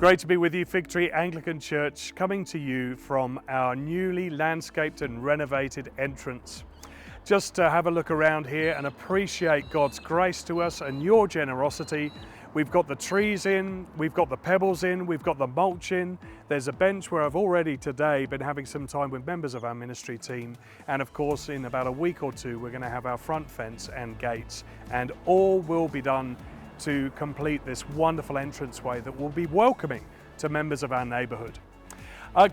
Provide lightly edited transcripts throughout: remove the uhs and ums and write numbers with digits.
Great to be with you, Figtree Anglican Church, coming to you from our newly landscaped and renovated entrance. Just to have a look around here and appreciate God's grace to us and your generosity. We've got the trees in, we've got the pebbles in, we've got the mulch in. There's a bench where I've already today been having some time with members of our ministry team. And of course, in about a week or two, we're going to have our front fence and gates. And all will be done to complete this wonderful entranceway that will be welcoming to members of our neighbourhood.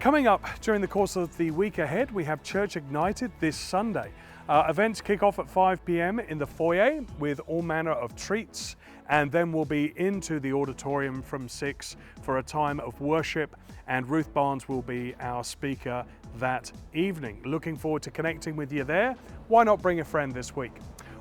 Coming up during the course of the week ahead, we have Church Ignited this Sunday. Events kick off at 5 p.m. in the foyer with all manner of treats, and then we'll be into the auditorium from 6 for a time of worship, and Ruth Barnes will be our speaker that evening. Looking forward to connecting with you there. Why not bring a friend this week?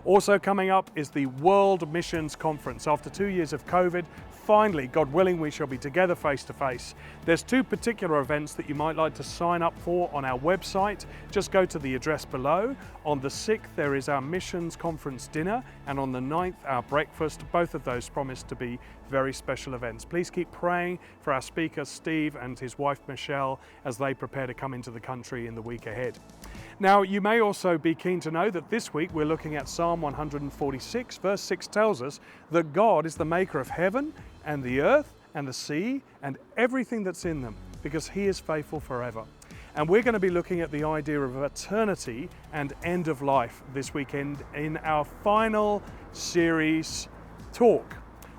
Also coming up is the World Missions Conference. After 2 years of COVID, finally, God willing, we shall be together face to face. There's two particular events that you might like to sign up for on our website. Just go to the address below. On the 6th, there is our Missions Conference dinner, and on the 9th, our breakfast. Both of those promise to be very special events. Please keep praying for our speaker, Steve, and his wife, Michelle, as they prepare to come into the country in the week ahead. Now, you may also be keen to know that this week we're looking at Psalm 146. Verse 6 tells us that God is the maker of heaven and the earth and the sea and everything that's in them, because He is faithful forever. And we're going to be looking at the idea of eternity and end of life this weekend in our final series talk.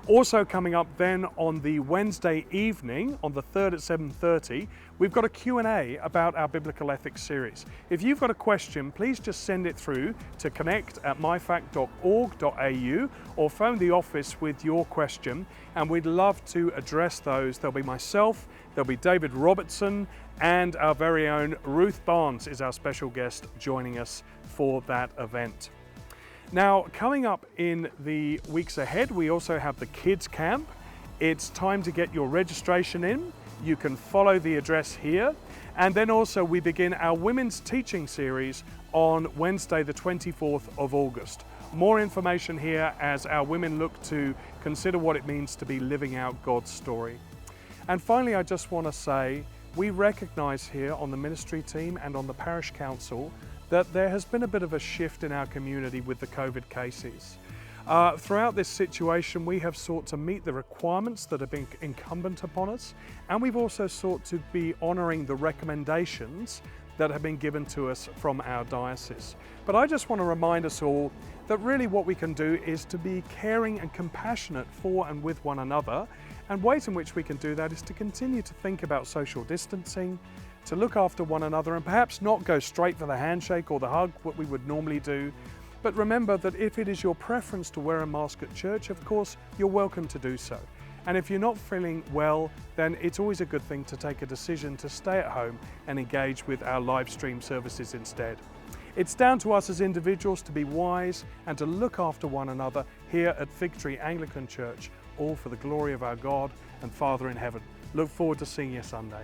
Also coming up then on the Wednesday evening, on the 3rd at 7:30, we've got a Q&A about our Biblical Ethics series. If you've got a question, please just send it through to connect@myfact.org.au or phone the office with your question, and we'd love to address those. There'll be myself, there'll be David Robertson, and our very own Ruth Barnes is our special guest joining us for that event. Now, coming up in the weeks ahead, we also have the Kids Camp. It's time to get your registration in. You can follow the address here. And then also we begin our Women's Teaching Series on Wednesday, the 24th of August. More information here as our women look to consider what it means to be living out God's story. And finally, I just want to say, we recognize here on the ministry team and on the parish council that there has been a bit of a shift in our community with the COVID cases. Throughout this situation, we have sought to meet the requirements that have been incumbent upon us, and we've also sought to be honouring the recommendations that have been given to us from our diocese. But I just want to remind us all that really what we can do is to be caring and compassionate for and with one another, and ways in which we can do that is to continue to think about social distancing, to look after one another, and perhaps not go straight for the handshake or the hug, what we would normally do. But remember that if it is your preference to wear a mask at church, of course, you're welcome to do so. And if you're not feeling well, then it's always a good thing to take a decision to stay at home and engage with our live stream services instead. It's down to us as individuals to be wise and to look after one another here at Figtree Anglican Church, all for the glory of our God and Father in heaven. Look forward to seeing you Sunday.